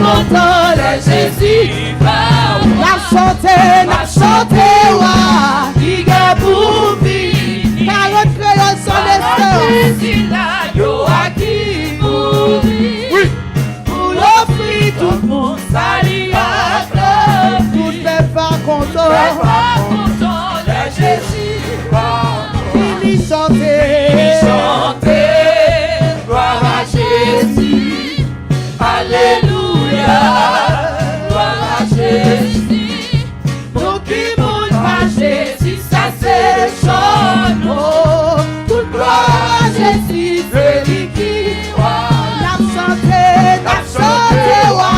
content de Jésus. La chanté, wa, qui a pour vie. 40 crayons sont des Jésus là, yo a qui pour vie. Oui. Pour l'offrir tout le monde, salut à toi. Tout n'est pas content. De Jésus. Il chantait, gloire à Jésus. Alléluia, gloire à Jésus. Pour qui monte à Jésus, ça c'est chante. Oh, toute gloire à Jésus, c'est lui qui voit. La santé, wa,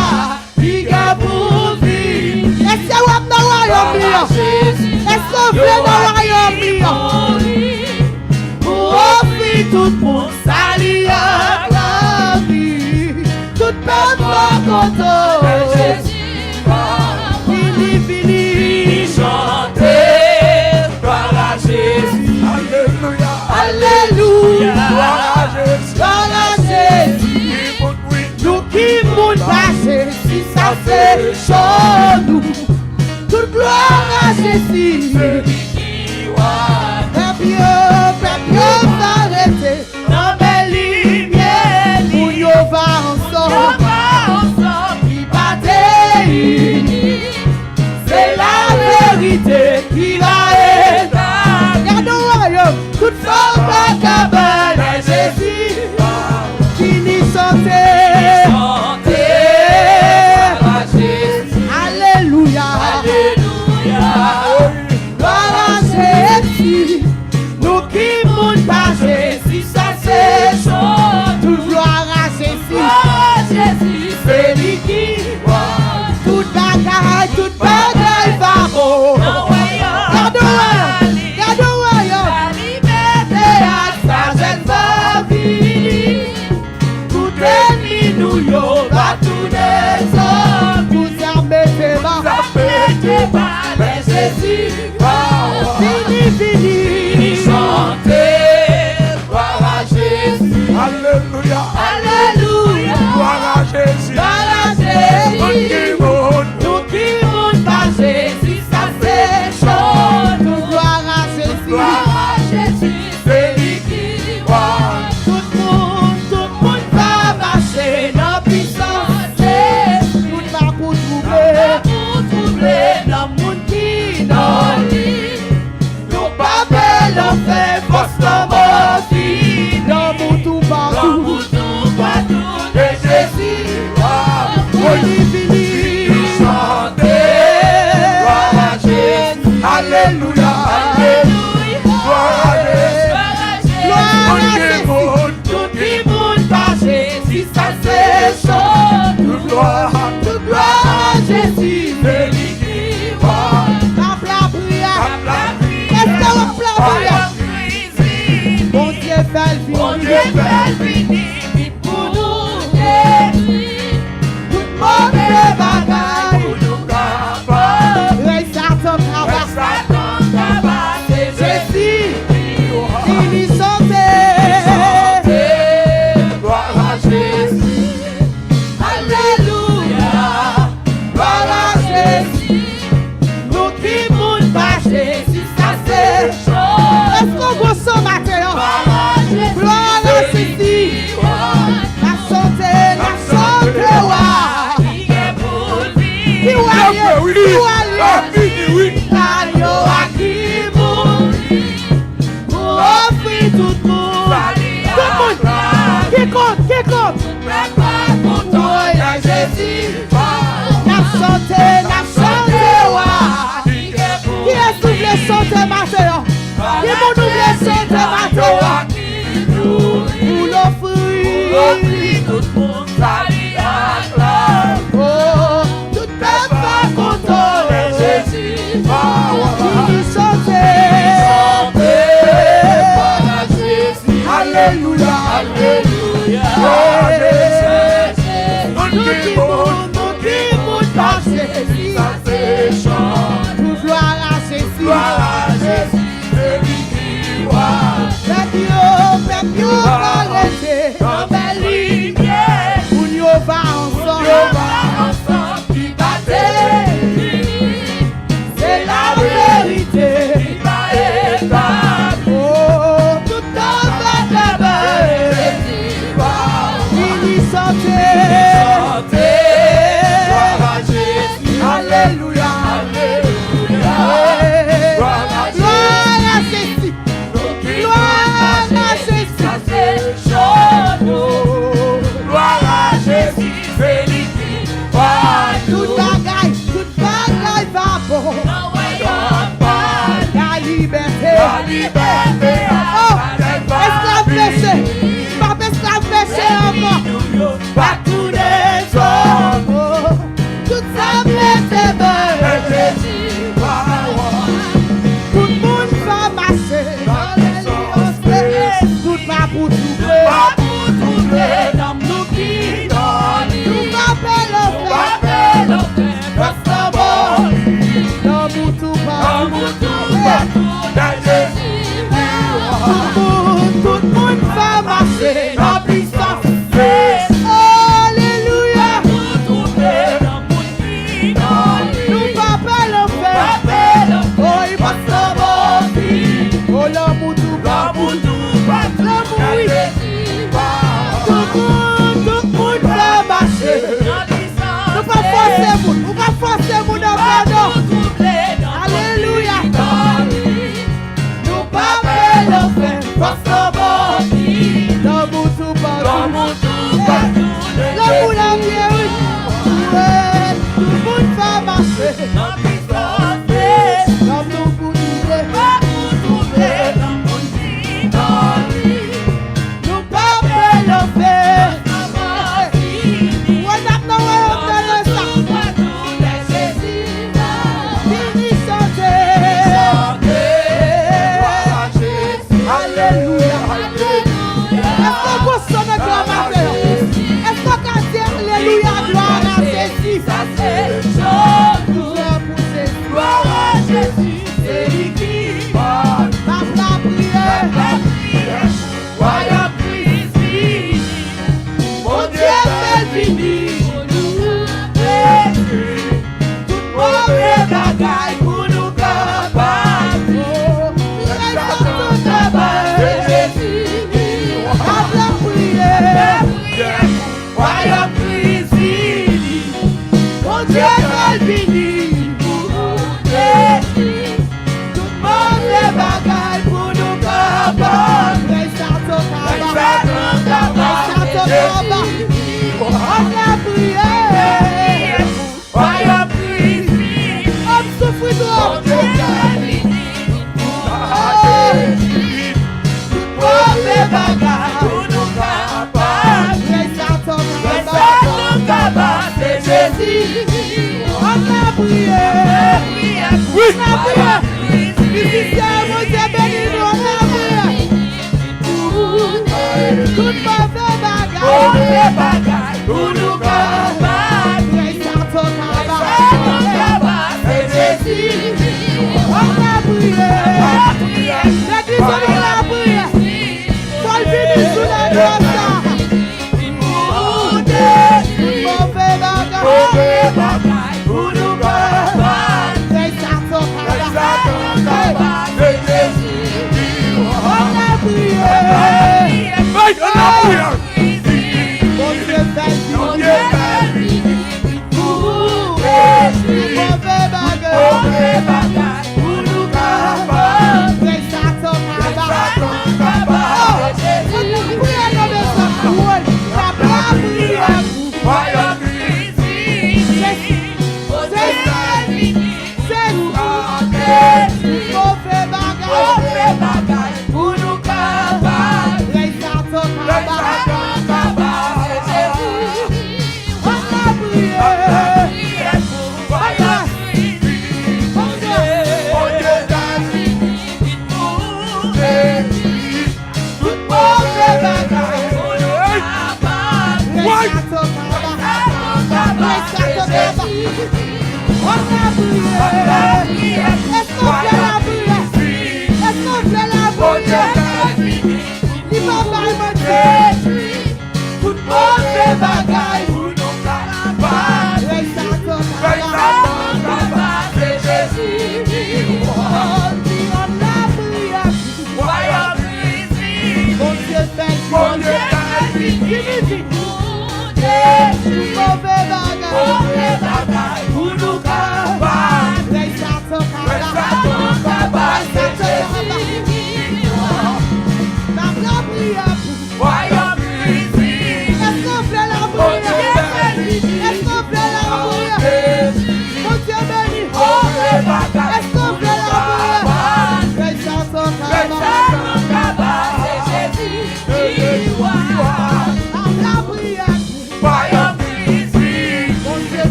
il a pour vie. Est-ce que vous avez royaume? Est-ce que vous avez royaume? Pour offrir tout le monde, salut à la vie. Tout peuple content. Fini, chanter, gloire à Jésus. Alléluia, alléluia, gloire à Jésus. Gloire à Jésus. Nous qui montent à Jésus, ça c'est chaud nous. Toute gloire à Jésus. Peuple, s'arrêter dans mes lumières. Pour yo va ensemble, qui bataille. C'est la vérité qui va aider. Regarde au royaume, toute forme à cabane à Jésus. Fini chanter, à Jésus. Alléluia, alléluia, gloire à Jésus. Nous qui montent par Jésus, ça c'est chaud. Toute gloire à Jésus, c'est lui qui voit. Toute bagaille va beau. Garde au royaume, la liberté à sagesse va vivre. Tout ennemi nous yo va tout des hommes. Vous armez pas les Jésus. Fini. Gloire à Jésus. Alléluia. Alléluia. Gloire à Jésus. Gloire à Jésus. Nous qui montent par Jésus, ça c'est chaud. Gloire à Jésus. Gloire à Jésus. C'est lui qui voit. Tout le monde va marcher dans puissance. Tout le monde va pour troubler. Dans le monde qui dans lui. Nous pas belle en fait, force dans ma vie. Dans mon tout partout de Jésus. Fini, chanter, gloire à Jésus. Alléluia, alléluia, gloire à Jésus. Gloire à Jésus. Tout qui monte par Jésus, ça c'est chaud. Toute gloire à Jésus. C'est lui qui voit. La prière. Est-ce que vous plaît? Bon Dieu fait fini pour nous guérir. Toute mauvaise bagaille pour nous capables. Reste à ton tabac, c'est Jésus. Fini chanter, gloire à Jésus. Alléluia, gloire à Jésus. Nous qui montent par Jésus, ça c'est chaud. Est-ce qu'on vous sent matin? Gloire à Jésus. La santé, wa. Qui yo a qui mourit. Pour offrir tout le monde. Qui compte? Pour toi, Jésus. La santé, wa. Qui est-ce que vous voulez chanter matin? Qui vous voulez chanter matin? Pour l'offrir tout le monde, salut à gloire. Oh, tout peuple va content de Jésus. Fini chanter, gloire à Jésus. Alléluia, alléluia, gloire à Jésus. Nous qui montent par Jésus, ça c'est chant. Gloire à Jésus, c'est lui qui voit. Peuple, arrêtez, dans belle lumière. Où nous va ensemble.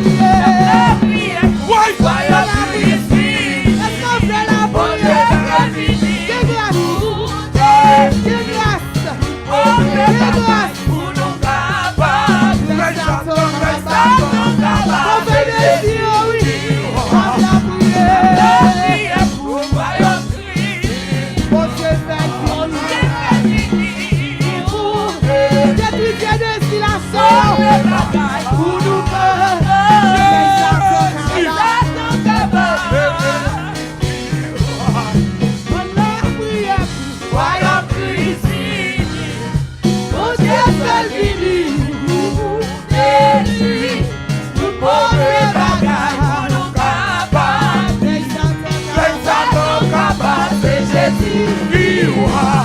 Yes. Jésus, you are.